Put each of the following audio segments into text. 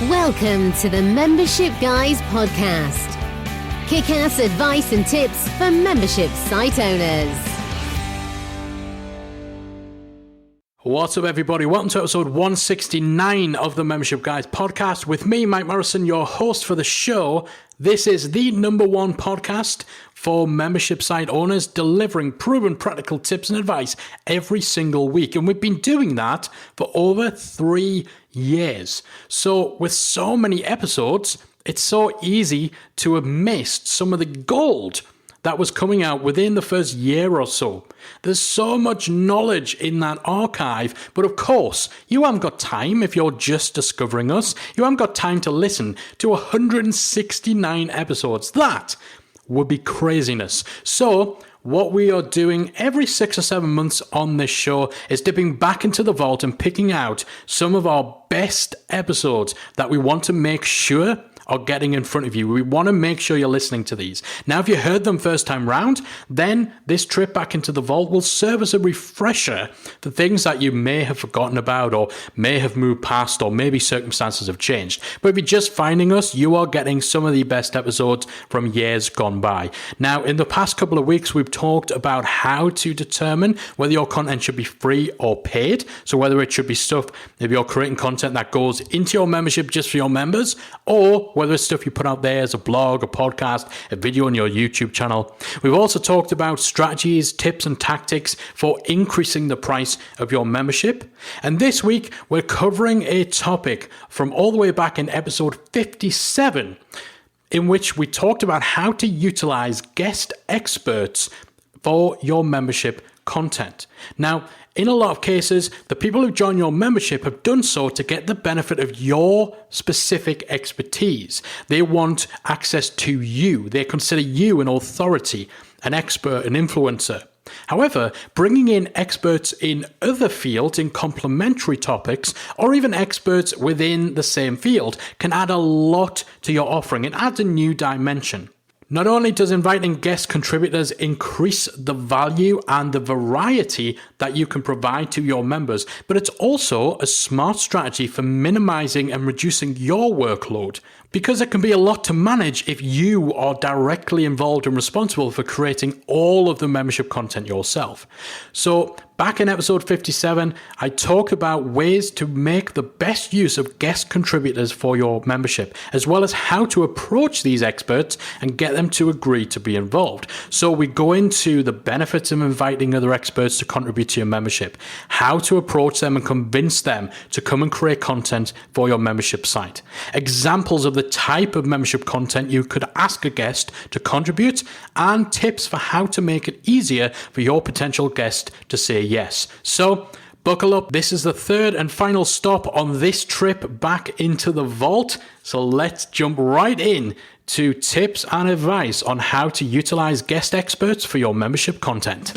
Welcome to the Membership Guys podcast. Kick-ass advice and tips for membership site owners. What's up, everybody? Welcome to episode 169 of the Membership Guys podcast with me, Mike Morrison, your host for the show. This is the number one podcast for membership site owners, delivering proven practical tips and advice every single week. And we've been doing that for over 3 years. So with so many episodes, it's so easy to have missed some of the gold that was coming out within the first year or so. There's so much knowledge in that archive, but of course, you haven't got time if you're just discovering us. You haven't got time to listen to 169 episodes. That would be craziness. So what we are doing every 6 or 7 months on this show is dipping back into the vault and picking out some of our best episodes that we want to make sure are getting in front of you. We want to make sure you're listening to these. Now, if you heard them first time round, then this trip back into the vault will serve as a refresher for things that you may have forgotten about or may have moved past, or maybe circumstances have changed. But if you're just finding us, you are getting some of the best episodes from years gone by. Now, in the past couple of weeks, we've talked about how to determine whether your content should be free or paid. So whether it should be stuff, if you're creating content that goes into your membership just for your members, or whether it's stuff you put out there as a blog, a podcast, a video on your YouTube channel. We've also talked about strategies, tips, and tactics for increasing the price of your membership. And this week, we're covering a topic from all the way back in episode 57, in which we talked about how to utilize guest experts for your membership content. Now, in a lot of cases, the people who join your membership have done so to get the benefit of your specific expertise. They want access to you. They consider you an authority, an expert, an influencer. However, bringing in experts in other fields, in complementary topics, or even experts within the same field can add a lot to your offering. It adds a new dimension. Not only does inviting guest contributors increase the value and the variety that you can provide to your members, but it's also a smart strategy for minimizing and reducing your workload, because it can be a lot to manage if you are directly involved and responsible for creating all of the membership content yourself. So back in episode 57, I talked about ways to make the best use of guest contributors for your membership, as well as how to approach these experts and get them to agree to be involved. So we go into the benefits of inviting other experts to contribute to your membership, how to approach them and convince them to come and create content for your membership site, examples of the type of membership content you could ask a guest to contribute, and tips for how to make it easier for your potential guest to say yes. So buckle up. This is the third and final stop on this trip back into the vault. So let's jump right in to tips and advice on how to utilize guest experts for your membership content.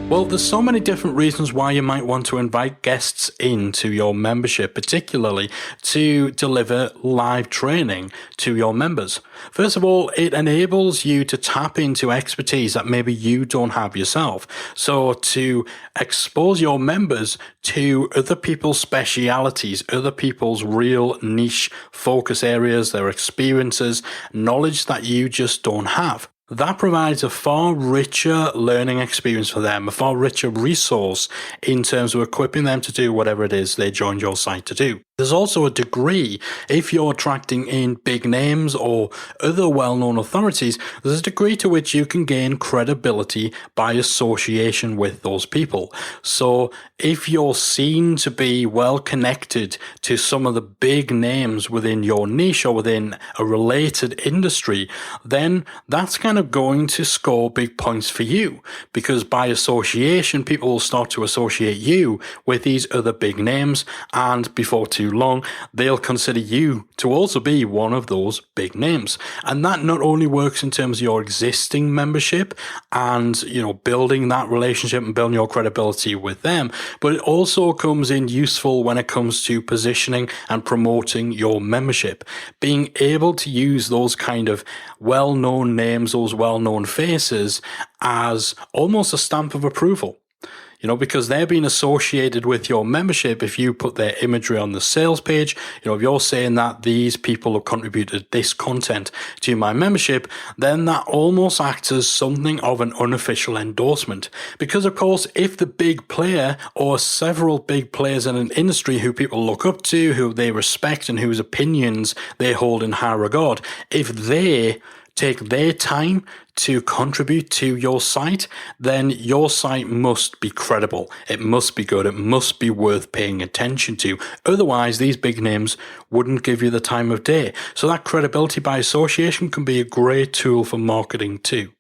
Well, there's so many different reasons why you might want to invite guests into your membership, particularly to deliver live training to your members. First of all, it enables you to tap into expertise that maybe you don't have yourself. So to expose your members to other people's specialities, other people's real niche focus areas, their experiences, knowledge that you just don't have. That provides a far richer learning experience for them, a far richer resource in terms of equipping them to do whatever it is they joined your site to do. There's also a degree, if you're attracting in big names or other well-known authorities, there's a degree to which you can gain credibility by association with those people. So if you're seen to be well connected to some of the big names within your niche or within a related industry, then that's kind of going to score big points for you, because by association, people will start to associate you with these other big names, and before too long, they'll consider you to also be one of those big names. And that not only works in terms of your existing membership and, building that relationship and building your credibility with them, but it also comes in useful when it comes to positioning and promoting your membership. Being able to use those kind of well-known names, those well-known faces, as almost a stamp of approval. because they're being associated with your membership. If you put their imagery on the sales page, if you're saying that these people have contributed this content to my membership, then that almost acts as something of an unofficial endorsement. Because of course, if the big player or several big players in an industry who people look up to, who they respect and whose opinions they hold in high regard, if they take their time to contribute to your site, then your site must be credible. It must be good. It must be worth paying attention to. Otherwise, these big names wouldn't give you the time of day. So that credibility by association can be a great tool for marketing too.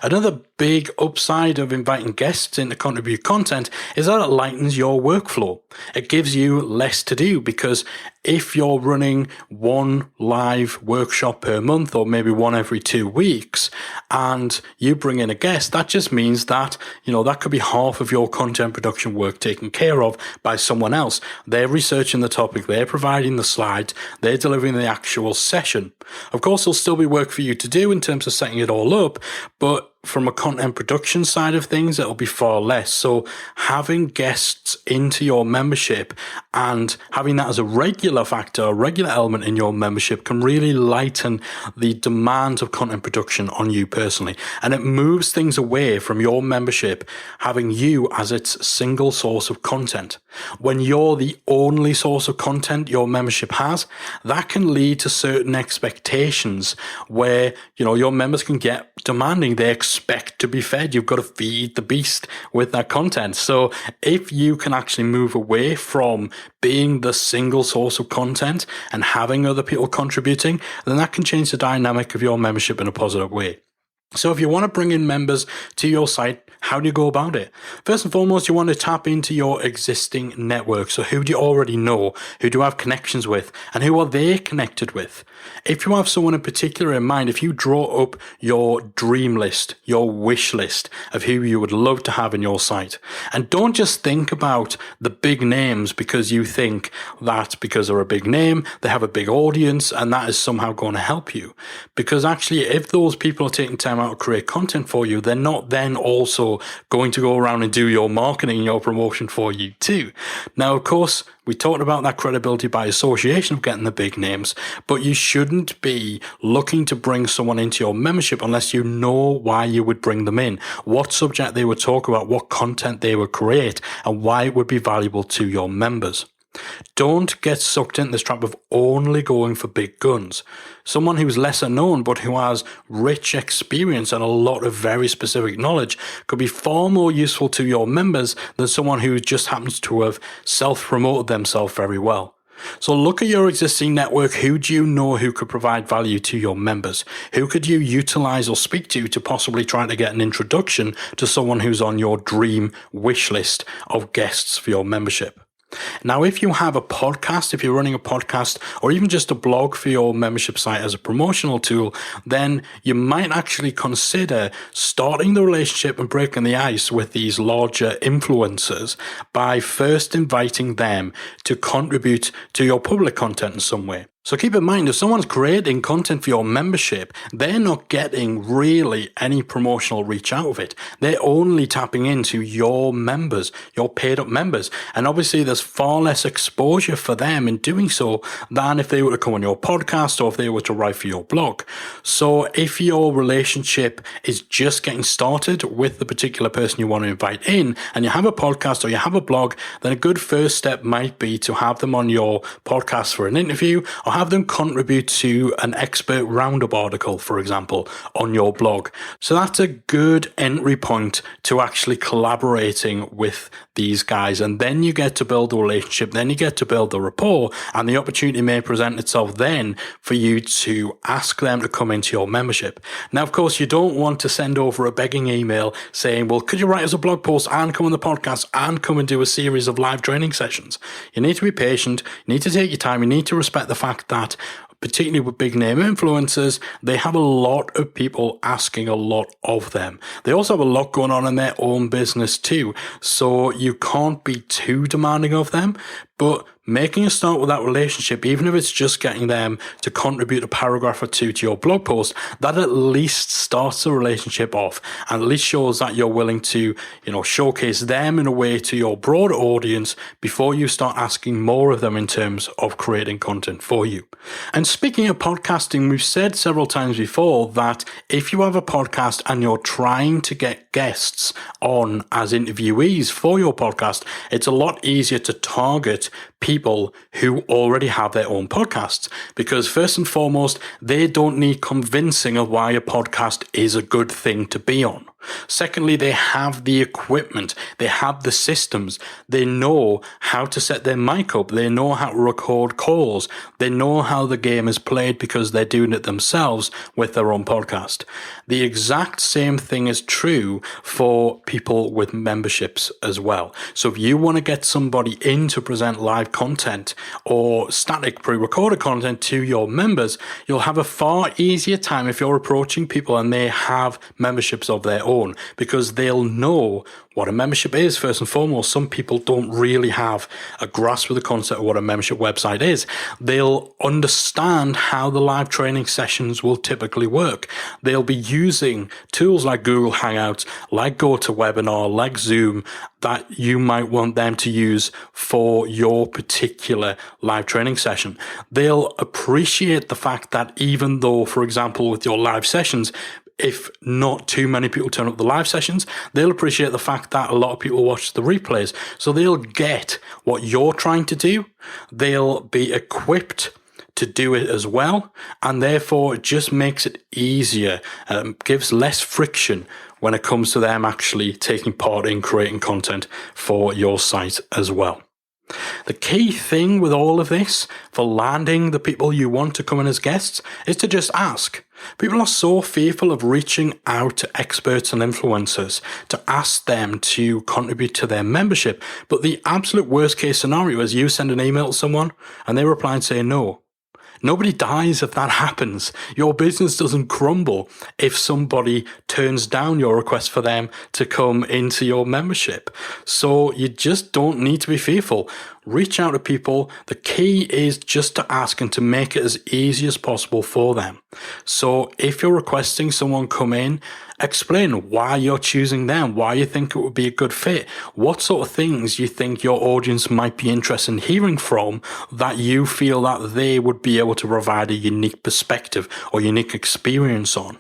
Another big upside of inviting guests in to contribute content is that it lightens your workflow. It gives you less to do, because if you're running one live workshop per month, or maybe one every 2 weeks, and you bring in a guest, that just means that, that could be half of your content production work taken care of by someone else. They're researching the topic, they're providing the slides, they're delivering the actual session. Of course, there'll still be work for you to do in terms of setting it all up, but from a content production side of things, it'll be far less. So having guests into your membership and having that as a regular factor, a regular element in your membership, can really lighten the demand of content production on you personally. And it moves things away from your membership having you as its single source of content. When you're the only source of content your membership has, that can lead to certain expectations where, your members can get demanding. They expect to be fed. You've got to feed the beast with that content. So if you can actually move away from being the single source of content and having other people contributing, then that can change the dynamic of your membership in a positive way. So if you want to bring in members to your site, how do you go about it? First and foremost, you want to tap into your existing network. So who do you already know? Who do you have connections with? And who are they connected with? If you have someone in particular in mind, if you draw up your dream list, your wish list of who you would love to have in your site, and don't just think about the big names because you think that because they're a big name, they have a big audience, and that is somehow going to help you. Because actually, if those people are taking time out to create content for you, they're not then also going to go around and do your marketing and your promotion for you too. Now, of course, we talked about that credibility by association of getting the big names, but you shouldn't be looking to bring someone into your membership unless you know why you would bring them in, what subject they would talk about, what content they would create, and why it would be valuable to your members. Don't get sucked into this trap of only going for big guns. Someone who's lesser known but who has rich experience and a lot of very specific knowledge could be far more useful to your members than someone who just happens to have self-promoted themselves very well. So look at your existing network. Who do you know who could provide value to your members? Who could you utilize or speak to possibly try to get an introduction to someone who's on your dream wish list of guests for your membership? Now, if you have a podcast, if you're running a podcast, or even just a blog for your membership site as a promotional tool, then you might actually consider starting the relationship and breaking the ice with these larger influencers by first inviting them to contribute to your public content in some way. So keep in mind, if someone's creating content for your membership, they're not getting really any promotional reach out of it. They're only tapping into your members, your paid up members. And obviously there's far less exposure for them in doing so than if they were to come on your podcast or if they were to write for your blog. So if your relationship is just getting started with the particular person you want to invite in, and you have a podcast or you have a blog, then a good first step might be to have them on your podcast for an interview, or have them contribute to an expert roundup article, for example, on your blog. So that's a good entry point to actually collaborating with these guys. And then you get to build a relationship, then you get to build the rapport, and the opportunity may present itself then for you to ask them to come into your membership. Now, of course, you don't want to send over a begging email saying, well, could you write us a blog post and come on the podcast and come and do a series of live training sessions? You need to be patient. You need to take your time. You need to respect the fact that particularly with big name influencers, they have a lot of people asking a lot of them. They also have a lot going on in their own business too. So you can't be too demanding of them, but making a start with that relationship, even if it's just getting them to contribute a paragraph or two to your blog post, that at least starts the relationship off and at least shows that you're willing to, showcase them in a way to your broader audience before you start asking more of them in terms of creating content for you. And speaking of podcasting, we've said several times before that if you have a podcast and you're trying to get guests on as interviewees for your podcast, it's a lot easier to target people who already have their own podcasts, because first and foremost, they don't need convincing of why a podcast is a good thing to be on. Secondly, they have the equipment, they have the systems, they know how to set their mic up, they know how to record calls, they know how the game is played because they're doing it themselves with their own podcast. The exact same thing is true for people with memberships as well. So if you want to get somebody in to present live content or static pre-recorded content to your members, you'll have a far easier time if you're approaching people and they have memberships of their own, because they'll know what a membership is. First and foremost, some people don't really have a grasp of the concept of what a membership website is. They'll understand how the live training sessions will typically work. They'll be using tools like Google Hangouts, like GoToWebinar, like Zoom, that you might want them to use for your particular live training session. They'll appreciate the fact that even though, for example, with your live sessions, if not too many people turn up the live sessions, they'll appreciate the fact that a lot of people watch the replays. So they'll get what you're trying to do. They'll be equipped to do it as well. And therefore, it just makes it easier, gives less friction when it comes to them actually taking part in creating content for your site as well. The key thing with all of this for landing the people you want to come in as guests is to just ask. People are so fearful of reaching out to experts and influencers to ask them to contribute to their membership. But the absolute worst case scenario is you send an email to someone and they reply and say no. Nobody dies if that happens. Your business doesn't crumble if somebody turns down your request for them to come into your membership. So you just don't need to be fearful. Reach out to people. The key is just to ask and to make it as easy as possible for them. So if you're requesting someone come in, explain why you're choosing them, why you think it would be a good fit, what sort of things you think your audience might be interested in hearing from that you feel that they would be able to provide a unique perspective or unique experience on.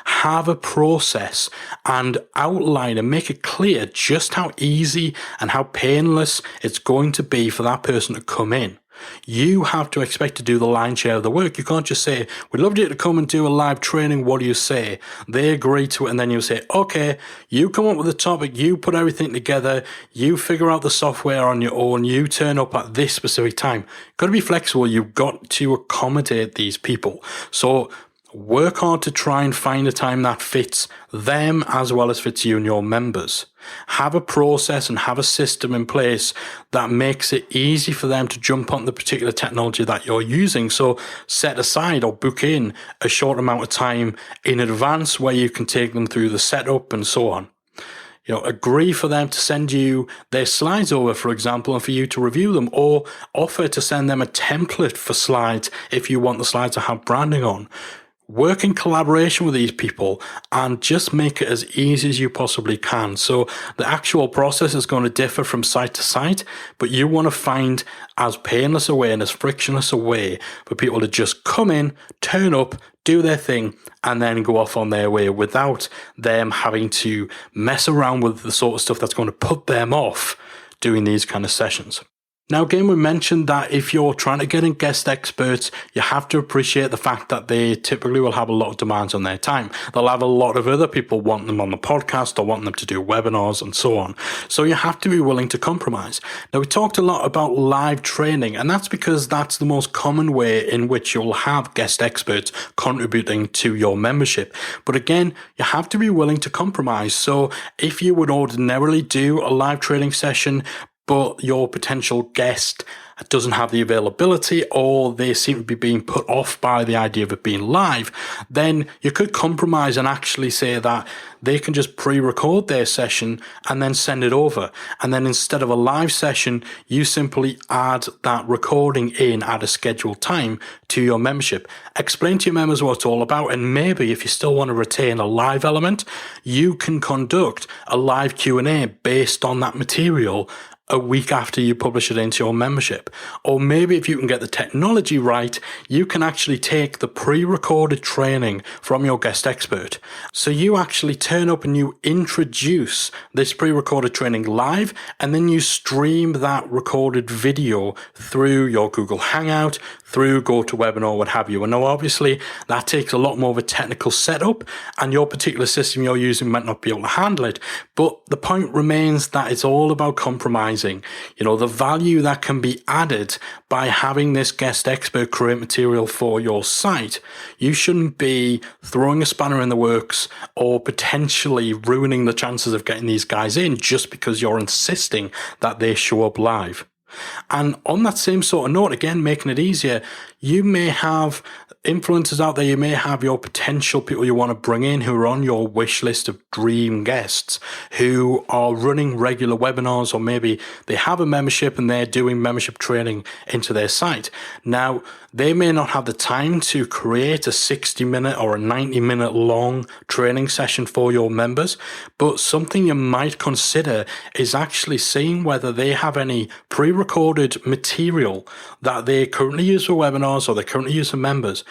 Have a process and outline and make it clear just how easy and how painless it's going to be for that person to come in. You have to expect to do the lion's share of the work. You can't just say, we'd love you to come and do a live training. What do you say? They agree to it. And then you say, okay, you come up with the topic. You put everything together. You figure out the software on your own. You turn up at this specific time. You've got to be flexible. You've got to accommodate these people. So work hard to try and find a time that fits them as well as fits you and your members. Have a process and have a system in place that makes it easy for them to jump on the particular technology that you're using. So set aside or book in a short amount of time in advance where you can take them through the setup and so on. Agree for them to send you their slides over, for example, and for you to review them, or offer to send them a template for slides if you want the slides to have branding on. Work in collaboration with these people and just make it as easy as you possibly can. So the actual process is going to differ from site to site, but you want to find as painless a way and as frictionless a way for people to just come in, turn up, do their thing, and then go off on their way without them having to mess around with the sort of stuff that's going to put them off doing these kind of sessions. Now, again, we mentioned that if you're trying to get in guest experts, you have to appreciate the fact that they typically will have a lot of demands on their time. They'll have a lot of other people wanting them on the podcast or wanting them to do webinars and so on. So you have to be willing to compromise. Now, we talked a lot about live training, and that's because that's the most common way in which you'll have guest experts contributing to your membership. But again, you have to be willing to compromise. So if you would ordinarily do a live training session but your potential guest doesn't have the availability, or they seem to be being put off by the idea of it being live, then you could compromise and actually say that they can just pre-record their session and then send it over. And then instead of a live session, you simply add that recording in at a scheduled time to your membership. Explain to your members what it's all about, and maybe if you still want to retain a live element, you can conduct a live Q&A based on that material a week after you publish it into your membership. Or maybe if you can get the technology right, you can actually take the pre-recorded training from your guest expert. So you actually turn up and you introduce this pre-recorded training live, and then you stream that recorded video through your Google Hangout, through GoToWebinar, what have you. And now obviously that takes a lot more of a technical setup, and your particular system you're using might not be able to handle it. But the point remains that it's all about compromising. You know, the value that can be added by having this guest expert create material for your site. You shouldn't be throwing a spanner in the works or potentially ruining the chances of getting these guys in just because you're insisting that they show up live. And on that same sort of note, again, making it easier, you may have influencers out there, you may have your potential people you want to bring in who are on your wish list of dream guests who are running regular webinars, or maybe they have a membership and they're doing membership training into their site. Now, they may not have the time to create a 60-minute or a 90-minute long training session for your members, but something you might consider is actually seeing whether they have any pre-recorded material that they currently use for webinars or they currently use for members,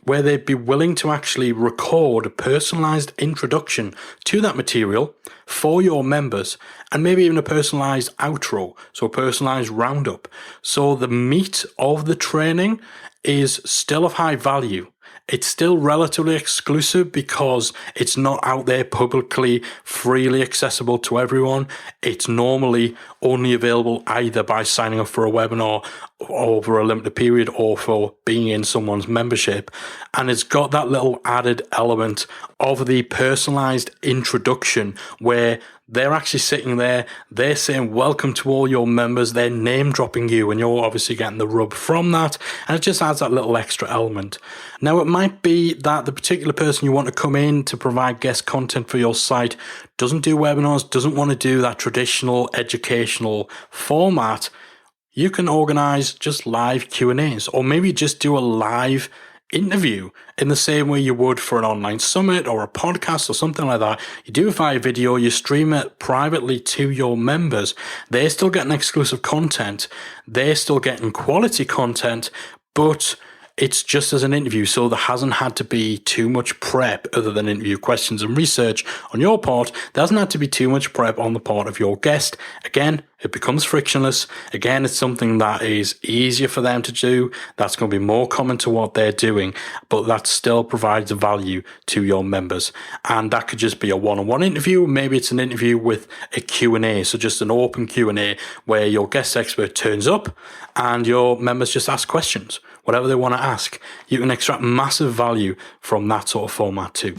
where they'd be willing to actually record a personalized introduction to that material for your members, and maybe even a personalized outro, so a personalized roundup. So the meat of the training is still of high value. It's still relatively exclusive because it's not out there publicly, freely accessible to everyone. It's normally only available either by signing up for a webinar over a limited period or for being in someone's membership. And it's got that little added element of the personalized introduction where they're actually sitting there, they're saying welcome to all your members, they're name dropping you, and you're obviously getting the rub from that, and it just adds that little extra element. Now, it might be that the particular person you want to come in to provide guest content for your site doesn't do webinars, doesn't want to do that traditional educational format. You can organize just live Q&As, or maybe just do a live interview in the same way you would for an online summit or a podcast or something like that. You do it via video, you stream it privately to your members. They're still getting exclusive content, they're still getting quality content, but it's just as an interview, so there hasn't had to be too much prep other than interview questions and research on your part. There hasn't had to be too much prep on the part of your guest. Again, it becomes frictionless. Again, it's something that is easier for them to do. That's going to be more common to what they're doing, but that still provides value to your members. And that could just be a one-on-one interview. Maybe it's an interview with a Q&A. So just an open Q&A where your guest expert turns up and your members just ask questions, whatever they want to ask. You can extract massive value from that sort of format too.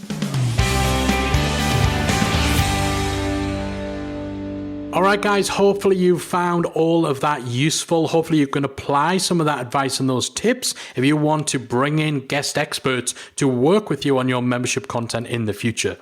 All right, guys, hopefully you found all of that useful. Hopefully you can apply some of that advice and those tips if you want to bring in guest experts to work with you on your membership content in the future.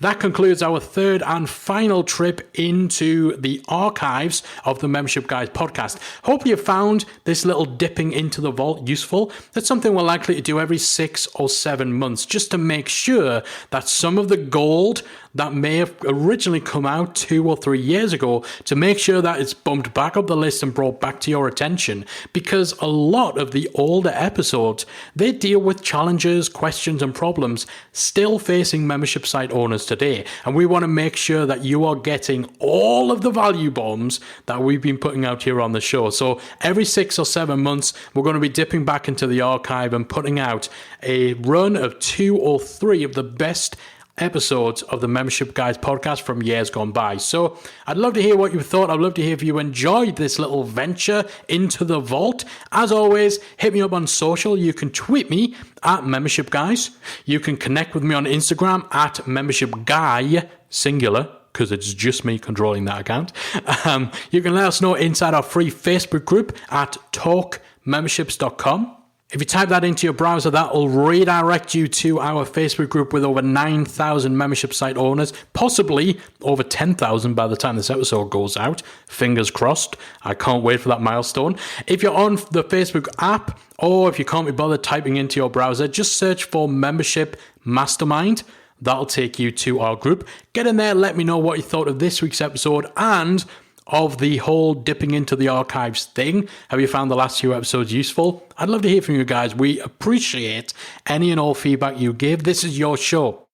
That concludes our third and final trip into the archives of the Membership Guys podcast. Hope you found this little dipping into the vault useful. That's something we're likely to do every 6 or 7 months, just to make sure that some of the gold that may have originally come out 2 or 3 years ago, to make sure that it's bumped back up the list and brought back to your attention, because a lot of the older episodes, they deal with challenges, questions and problems still facing membership site owners today, and we want to make sure that you are getting all of the value bombs that we've been putting out here on the show. So every 6 or 7 months, we're going to be dipping back into the archive and putting out a run of 2 or 3 of the best episodes of the Membership Guys podcast from years gone by. So I'd love to hear what you thought. I'd love to hear if you enjoyed this little venture into the vault. As always, hit me up on social. You can tweet me at Membership Guys. You can connect with me on Instagram at Membership Guy, singular. because it's just me controlling that account. You can let us know inside our free Facebook group at talkmemberships.com. If you type that into your browser, that will redirect you to our Facebook group with over 9,000 membership site owners, possibly over 10,000 by the time this episode goes out. Fingers crossed. I can't wait for that milestone. If you're on the Facebook app, or if you can't be bothered typing into your browser, just search for Membership Mastermind. That'll take you to our group. Get in there, let me know what you thought of this week's episode and of the whole dipping into the archives thing. Have you found the last few episodes useful? I'd love to hear from you guys. We appreciate any and all feedback you give. This is your show.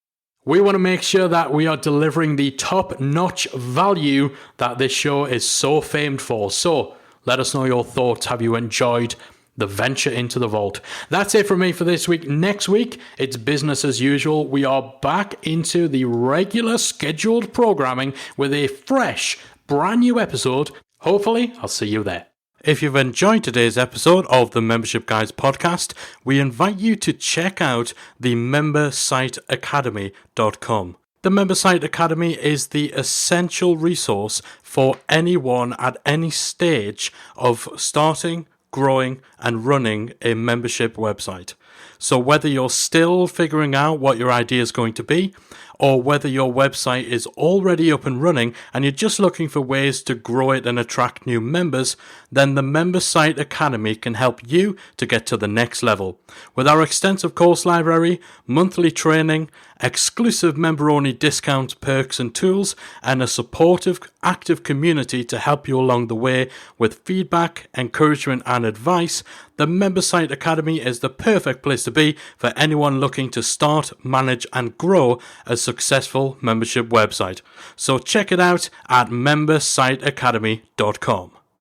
We want to make sure that we are delivering the top-notch value that this show is so famed for. So let us know your thoughts. Have you enjoyed the venture into the vault? That's it from me for this week. Next week, it's business as usual. We are back into the regular scheduled programming with a fresh, brand new episode. Hopefully, I'll see you there. If you've enjoyed today's episode of the Membership Guys podcast, we invite you to check out the membersiteacademy.com. The Membersite Academy is the essential resource for anyone at any stage of starting, growing, and running a membership website. So whether you're still figuring out what your idea is going to be, or whether your website is already up and running and you're just looking for ways to grow it and attract new members, then the Membersite Academy can help you to get to the next level. With our extensive course library, monthly training, exclusive member-only discounts, perks and tools, and a supportive, active community to help you along the way with feedback, encouragement and advice, the Membersite Academy is the perfect place to be for anyone looking to start, manage and grow a successful membership website. So check it out at membersiteacademy.com.